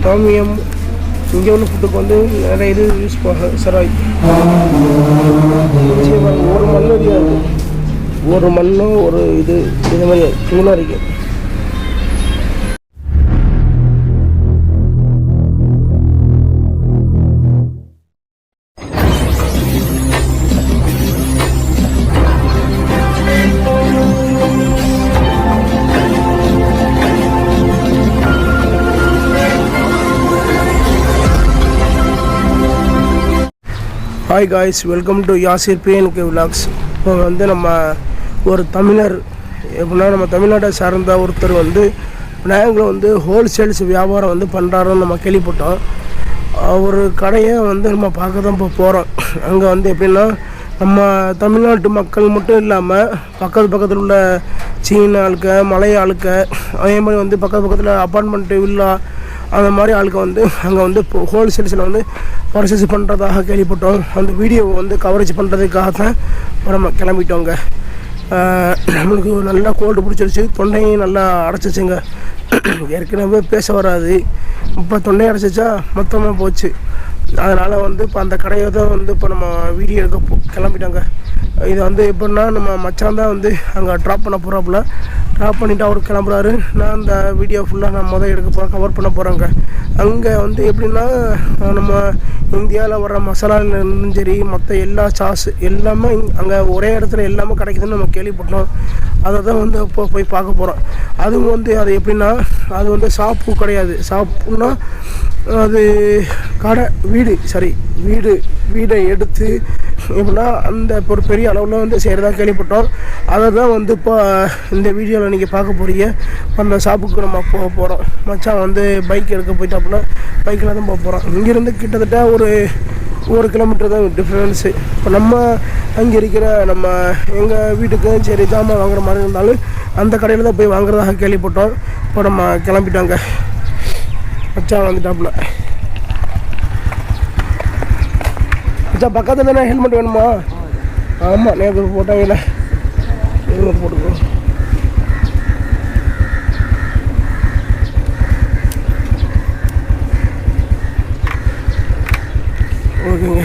தாமியம் இங்கே உள்ள ஃபுட்டுக்கு வந்து நிறைய இது யூஸ் பண்ணுறாங்க. சராய் ஒரு மண் அறியாது, ஒரு மண்ணும் ஒரு இது மாதிரி க்ளீனாக இருக்குது. Hi guys, welcome to Yasir PNK vlogs. இப்போ வந்து நம்ம ஒரு தமிழர், எப்படின்னா நம்ம தமிழ்நாட்டை சார்ந்த ஒருத்தர் வந்து விநாயகரில் வந்து ஹோல்சேல்ஸ் வியாபாரம் வந்து பண்ணுறாருன்னு நம்ம கேள்விப்பட்டோம். ஒரு கடையை வந்து நம்ம பார்க்க தான் இப்போ போகிறோம். அங்கே வந்து எப்படின்னா நம்ம தமிழ்நாட்டு மக்கள் மட்டும் இல்லாமல் பக்கத்தில் உள்ள சீன ஆளுக்க, மலைய ஆளுக்க, அதே மாதிரி வந்து பக்கத்தில் அப்பார்ட்மெண்ட்டு, வில்லா, அந்த மாதிரி ஆளுக்கு வந்து அங்கே வந்து ஹோல்சேல்ஸில் வந்து பர்ச்சேஸ் பண்ணுறதாக கேள்விப்பட்டோம். அந்த வீடியோவை வந்து கவரேஜ் பண்ணுறதுக்காக தான் நம்ம கிளம்பிட்டோங்க. நம்மளுக்கு நல்லா கோல்டு பிடிச்சிருச்சு, தொண்டையும் நல்லா அடைச்சிச்சுங்க. ஏற்கனவே பேச வராது, இப்போ தொண்டையை அடைச்சிச்சா மொத்தமாக போச்சு. அதனால் வந்து இப்போ அந்த கடையை தான் வந்து இப்போ நம்ம வீடியோ எடுக்க கிளம்பிட்டோங்க. இதை வந்து எப்படின்னா நம்ம மச்சான் தான் வந்து அங்கே ட்ராப் பண்ண போகிறாப்புல. ட்ராப் பண்ணிவிட்டு அவர் கிளம்புறாரு. நான் அந்த வீடியோ ஃபுல்லாக நான் எடுக்க போகிறேன், கவர் பண்ண போகிறேங்க. அங்கே வந்து எப்படின்னா நம்ம இந்தியாவில் வர மசாலாலேருந்தும் சரி, மற்ற எல்லா சாஸ் எல்லாமே அங்கே ஒரே இடத்துல எல்லாமே கிடைக்குதுன்னு நம்ம கேள்விப்பட்டோம். அதை தான் வந்து இப்போ போய் பார்க்க போகிறோம். அதுவும் வந்து அது எப்படின்னா அது வந்து ஷாப்பு கிடையாது. ஷாப்புன்னா அது கடை, வீடை எடுத்து எப்படின்னா அந்த இப்போ ஒரு பெரிய அளவில் வந்து செய்கிறதா கேள்விப்பட்டோம். அதை தான் வந்து இப்போ இந்த வீடியோவில் நீங்கள் பார்க்க போகிறீங்க. அந்த ஷாப்புக்கு நம்ம போக போகிறோம். மச்சான் வந்து பைக் எடுக்க போயிட்டாப்புல, பைக்கில் தான் போக போகிறோம். இங்கேருந்து கிட்டத்தட்ட ஒரு கிலோமீட்டர் தான் டிஃப்ரென்ஸு. இப்போ நம்ம அங்கே இருக்கிற நம்ம எங்கள் வீட்டுக்கும் சரி ஜாமான் வாங்குற மாதிரி இருந்தாலும் அந்த கடையில் தான் போய் வாங்குறதாக கேள்விப்பட்டோம். இப்போ நம்ம கிளம்பிட்டோங்க. மச்சான் வந்துட்டாப்புல. மச்சான் பக்கத்தில் தானே ஹெல்மெட் வேணுமா? ஆமாம், நேற்று போட்டாங்கல்ல, ஹெல்மெட் போட்டுக்கோ. ஓகேங்க,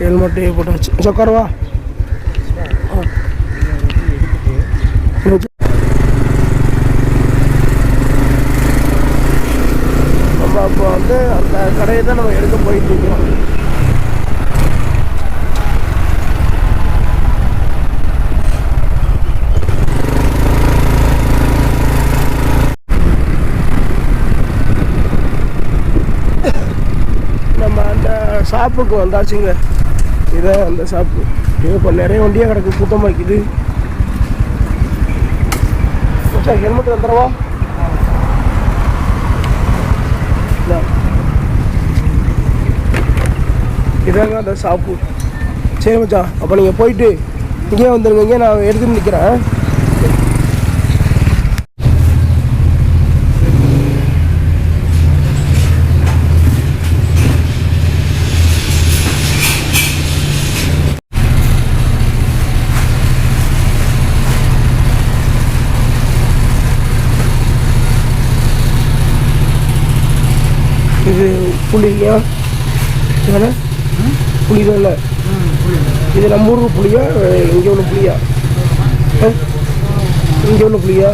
ஹெல்மெட்டே போட்டாச்சு. உட்காருவா. நம்ம அப்போ வந்து அந்த கடையை தான் நம்ம எடுக்க போயிட்டு இருக்கிறோம். நம்ம அந்த ஷாப்புக்கு வந்தாச்சுங்க. இதான் அந்த ஷாப்பு. இப்போ நிறைய வண்டியாக கிடக்கு, கூட்டமாக இருக்குது. ஹெல்மெட் வந்துடுவா. இதாங்க அந்த ஷாப்பு. சரி மச்சான், அப்போ நீங்கள் போயிட்டு இங்கே வந்துடுங்க. இங்கே நான் எடுத்துன்னு நிற்கிறேன். இது புளியா? இதெல்லாம் புளி தான் இல்லை. இது நம்ம ஊருக்கு புளியா, இங்கே உள்ள புளியா? இங்கே உள்ள புளியா?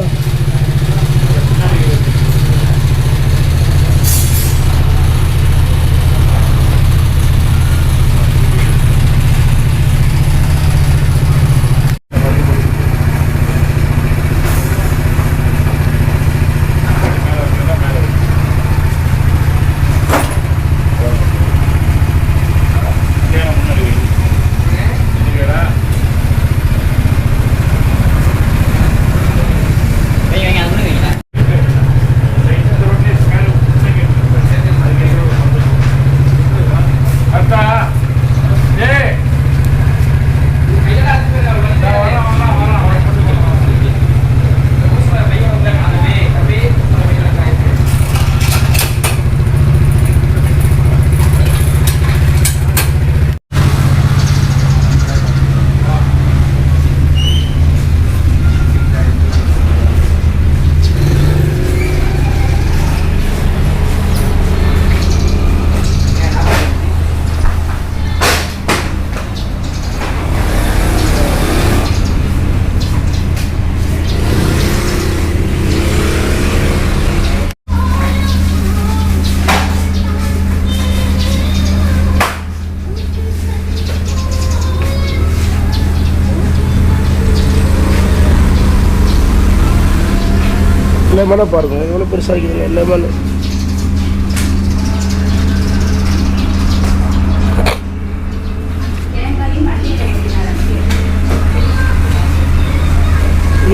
லெமனை பாருங்கள் எவ்வளோ பெருசாக இருக்குதுங்க லெமன்.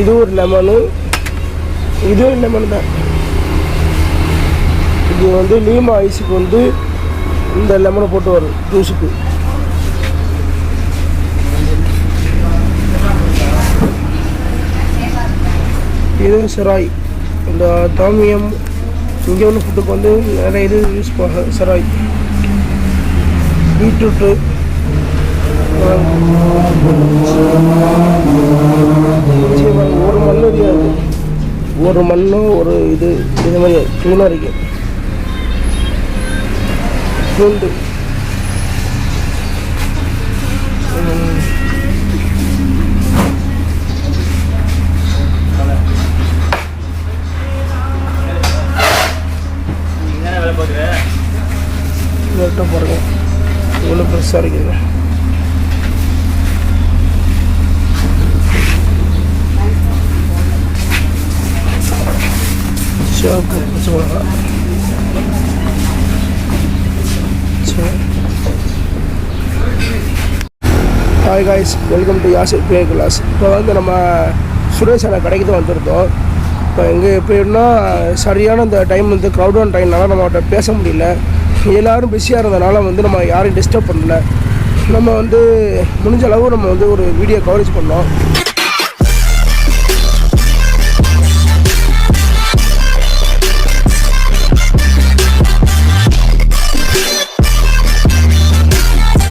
இது ஒரு லெமனு, இதுவும் லெமன் தான். இது வந்து லீமா ஐஸுக்கு வந்து இந்த லெமனை போட்டு வரும் ஜூஸுக்கு. இது செராய். இந்த தாமியம் இங்கே உள்ள ஃபுட்டுக்கு வந்து நிறைய இது யூஸ் பண்ண. செராய், பீட்ரூட்டு, ஒரு மண் தெரியாது, ஒரு மண்ணும் ஒரு இது இது மாதிரி க்ளீனாக இருக்கு. பூண்டு, பாருங்க இவ்வளோ பெருசாக இருக்குது. சிவப்பு பச்சை மிளகா. Hi guys, welcome to Yasir biryani class. இப்போ வந்து நம்ம சுரேஷ் அண்ணா கடைக்கு தான் வந்திருந்தோம். இப்போ எங்கே எப்படின்னா சரியான இந்த டைம் வந்து க்ரௌடான டைம்னால நம்மகிட்ட பேச முடியல. எல்லோரும் பிஸியாக இருந்ததுனால வந்து நம்ம யாரையும் டிஸ்டர்ப் பண்ணல. நம்ம வந்து முடிஞ்ச அளவு நம்ம வந்து ஒரு வீடியோ கவரேஜ் பண்ணோம்.